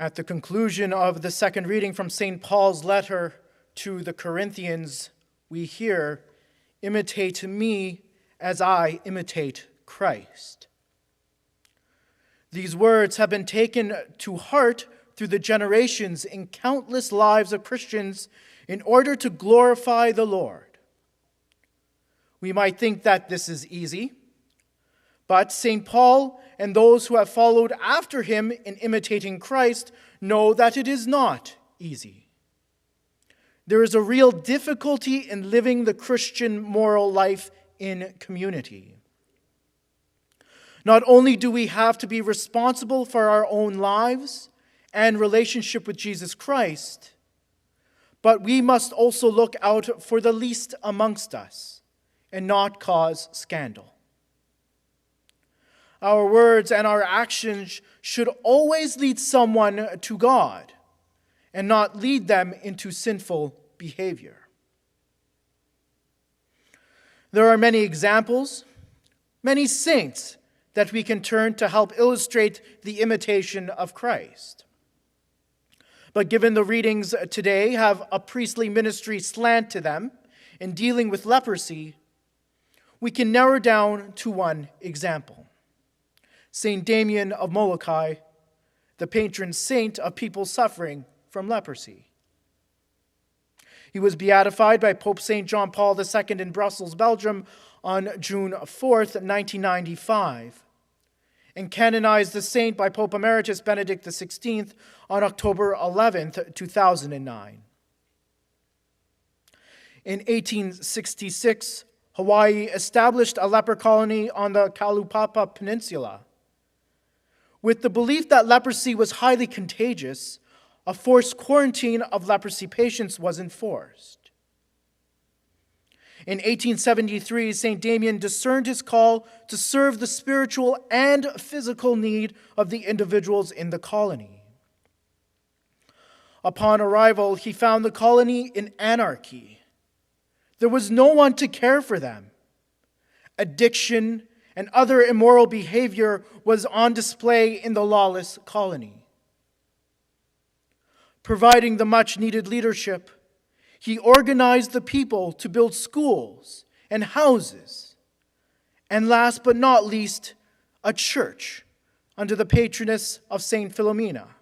At the conclusion of the second reading from St. Paul's letter to the Corinthians, we hear, "Imitate me as I imitate Christ." These words have been taken to heart through the generations in countless lives of Christians in order to glorify the Lord. We might think that this is easy, but St. Paul and those who have followed after him in imitating Christ know that it is not easy. There is a real difficulty in living the Christian moral life in community. Not only do we have to be responsible for our own lives and relationship with Jesus Christ, but we must also look out for the least amongst us and not cause scandal. Our words and our actions should always lead someone to God and not lead them into sinful behavior. There are many examples, many saints that we can turn to help illustrate the imitation of Christ. But given the readings today have a priestly ministry slant to them in dealing with leprosy, we can narrow down to one example. St. Damien of Molokai, the patron saint of people suffering from leprosy. He was beatified by Pope St. John Paul II in Brussels, Belgium on June 4th, 1995, and canonized the saint by Pope Emeritus Benedict XVI on October 11th, 2009. In 1866, Hawaii established a leper colony on the Kalaupapa Peninsula. With the belief that leprosy was highly contagious, a forced quarantine of leprosy patients was enforced. In 1873, St. Damien discerned his call to serve the spiritual and physical need of the individuals in the colony. Upon arrival, he found the colony in anarchy. There was no one to care for them. Addiction and other immoral behavior was on display in the lawless colony. Providing the much-needed leadership, he organized the people to build schools and houses, and last but not least, a church under the patroness of St. Philomena.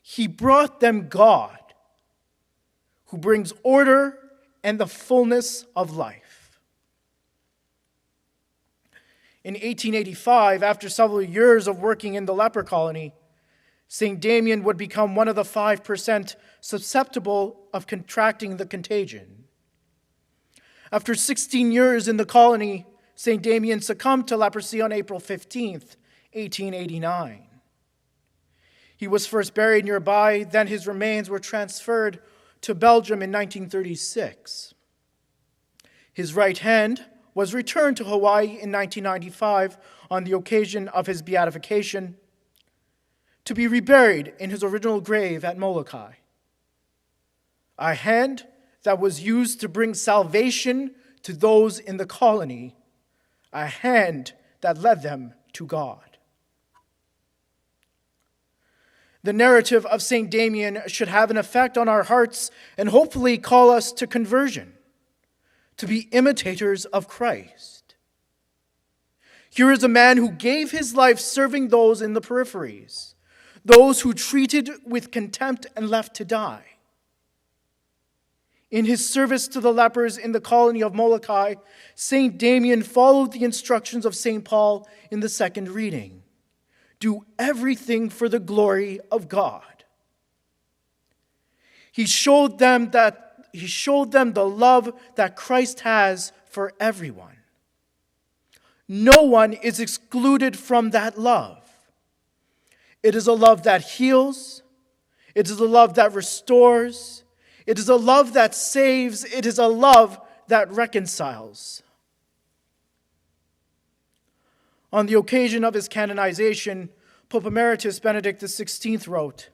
He brought them God, who brings order and the fullness of life. In 1885, after several years of working in the leper colony, St. Damien would become one of the 5% susceptible of contracting the contagion. After 16 years in the colony, St. Damien succumbed to leprosy on April 15th, 1889. He was first buried nearby, then his remains were transferred to Belgium in 1936. His right hand was returned to Hawaii in 1995 on the occasion of his beatification to be reburied in his original grave at Molokai. A hand that was used to bring salvation to those in the colony, a hand that led them to God. The narrative of St. Damien should have an effect on our hearts and hopefully call us to conversion, to be imitators of Christ. Here is a man who gave his life serving those in the peripheries, those who treated with contempt and left to die. In his service to the lepers in the colony of Molokai, St. Damien followed the instructions of St. Paul in the second reading. Do everything for the glory of God. He showed them the love that Christ has for everyone. No one is excluded from that love. It is a love that heals. It is a love that restores. It is a love that saves. It is a love that reconciles. On the occasion of his canonization, Pope Emeritus Benedict XVI wrote,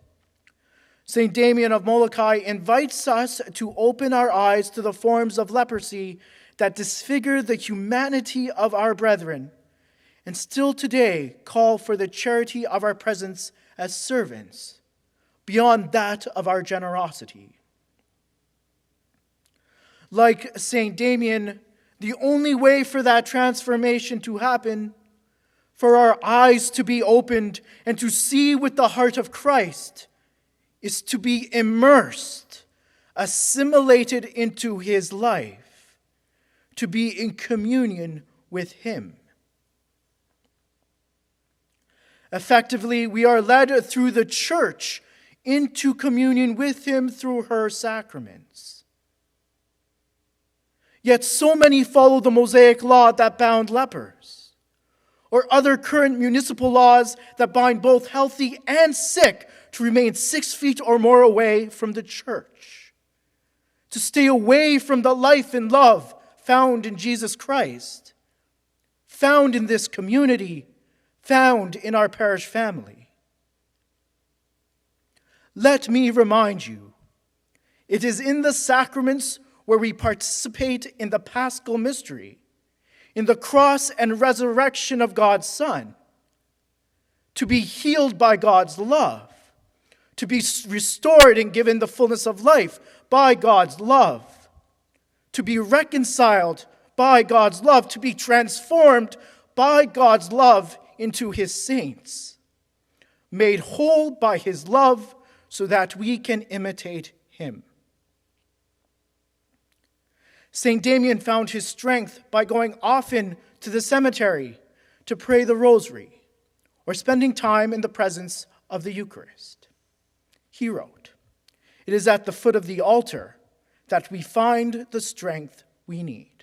St. Damien of Molokai invites us to open our eyes to the forms of leprosy that disfigure the humanity of our brethren, and still today call for the charity of our presence as servants beyond that of our generosity. Like St. Damien, the only way for that transformation to happen, for our eyes to be opened and to see with the heart of Christ, is to be immersed, assimilated into his life, to be in communion with him. Effectively, we are led through the church into communion with him through her sacraments. Yet so many follow the Mosaic law that bound lepers, or other current municipal laws that bind both healthy and sick to remain 6 feet or more away from the church, to stay away from the life and love found in Jesus Christ, found in this community, found in our parish family. Let me remind you, it is in the sacraments where we participate in the Paschal mystery, in the cross and resurrection of God's Son, to be healed by God's love, to be restored and given the fullness of life by God's love, to be reconciled by God's love, to be transformed by God's love into his saints, made whole by his love so that we can imitate him. St. Damien found his strength by going often to the cemetery to pray the rosary or spending time in the presence of the Eucharist. He wrote, "It is at the foot of the altar that we find the strength we need."